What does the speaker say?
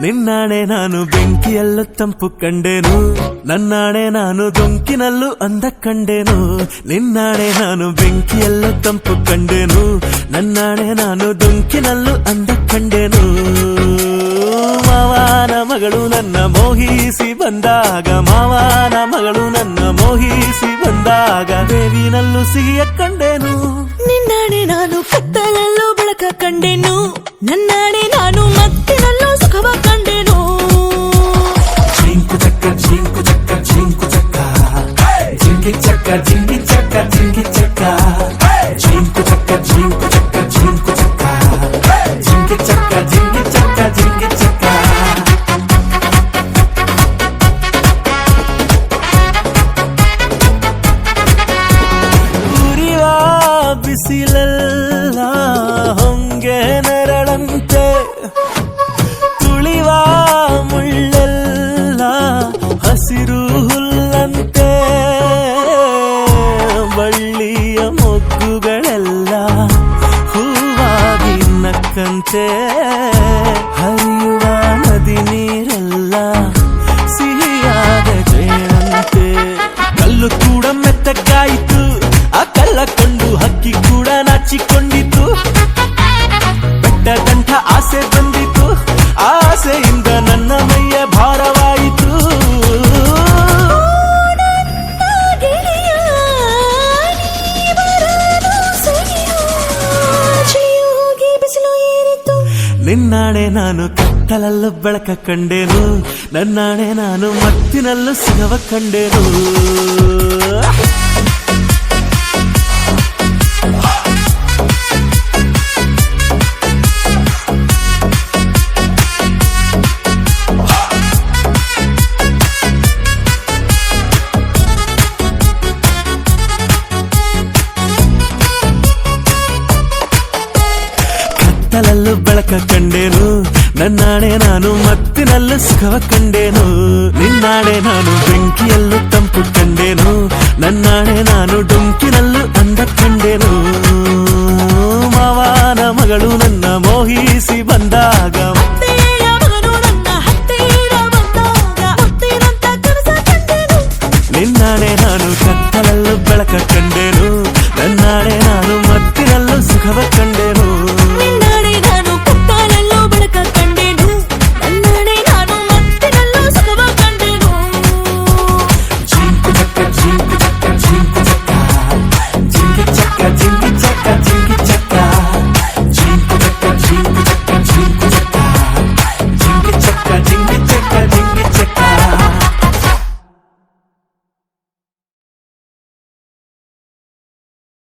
ನಿನ್ನಾಣೆ ನಾನು ಬೆಂಕಿಯಲ್ಲೂ ತಂಪು ಕಂಡೆನು, ನನ್ನಾಣೆ ನಾನು ದೊಂಕಿನಲ್ಲೂ ಅಂದ ಕಂಡೆನು. ನಿನ್ನಾಣೆ ನಾನು ಬೆಂಕಿಯಲ್ಲೂ ತಂಪು ಕಂಡೆನು, ನನ್ನಾಣೆ ನಾನು ದೊಂಕಿನಲ್ಲೂ ಅಂದ ಕಂಡೆನು. ಮಾವನ ಮಗಳು ನನ್ನ ಮೋಹಿಸಿ ಬಂದಾಗ, ಮಾವನ ಮಗಳು ನನ್ನ ಮೋಹಿಸಿ ಬಂದಾಗ ಬೇವಿನಲ್ಲೂ ಸಿಹಿಯ ಕಂಡೆನು. ನಿನ್ನಾಣೆ ನಾನು ಕತ್ತಲಲ್ಲೂ ಬೆಳಕ ಕಂಡೆನು, ನನ್ನಾಣೆ ನಾನು ಮತ್ತಿನಲ್ಲೂ ಸುಖವ ಕಂಡೆನು. ಜಿಂಕು ಚಕ್ಕ ಜಿಂಕು ಚಕ್ಕ ಜಿಂಕು ಚಕ್ಕ, ಜಿಂಗಿ ಚಕ್ಕ ಜಿಂಗಿ ಚಕ್ಕ ಜಿಂಗಿ ಚಕ್ಕ, ಜಿಂಕು ಚಕ್ಕ ಜಿಂಕು ಚಕ್ಕ ಜಿಂಕು ಚಕ್ಕ, ಜಿಂಗಿ ಚಕ್ಕ ಜಿಂಗಿ ಚಕ್ಕ ಜಿಂಗಿ ಚಕ್ಕ. ಉರಿವ ಬಿಸಿಲೆಲ್ಲ ಹೊಂಗೆ ನೆರಳಂತೆ, ತುಳಿವ ಮುಳ್ಳೆಲ್ಲ ಹಸಿರು ಹುಲ್ಲಂತೆ, ಬಳ್ಳಿಯ ಮೊಗ್ಗುಗಳೆಲ್ಲ ಹೂವಾಗಿ ನಕ್ಕಂತೆ, ಹರಿಯುವ ನದಿ ನೀರೆಲ್ಲ ಸಿಹಿಯಾದ ಜೇನಂತೆ. ಕಲ್ಲು ಕೂಡ ಮೆತ್ತಗಾಯಿತು, ಆ ಕಲ್ಲ ಕೊಂಡು ಹಕ್ಕಿ ಕೂಡ ನಾಚಿಕೊಂಡಿತು. ಬೆಟ್ಟದಂಥ ಆಸೆ ಬಂದಿತು, ಆಸೆಯಿಂದ ನನ್ನ ಮೈಯ ಭಾರವಾಯಿತು. ನಿನ್ನಾಣೆ ನಾನು ಕತ್ತಲಲ್ಲೂ ಬೆಳಕ ಕಂಡೆನು, ನನ್ನಾಣೆ ನಾನು ಮತ್ತಿನಲ್ಲೂ ಸಿಗವ ಕಂಡೆನು. ಕತ್ತಲಲ್ಲೂ ಬೆಳಕ ಕಂಡೆನು, ನನ್ನಾಣೆ ನಾನು ಮತ್ತಿನಲ್ಲೂ ಸುಖವ ಕಂಡೆನು. ನಿನ್ನಾಣೆ ನಾನು ಬೆಂಕಿಯಲ್ಲೂ ತಂಪು ಕಂಡೆನು, ನನ್ನಾಣೆ ನಾನು ಡೊಂಕಿನಲ್ಲೂ ಅಂದ ಕಂಡೆನು. ಮಾವನ ಮಗಳು ನನ್ನ ಮೋಹಿಸಿ ಬಂದಾಗ,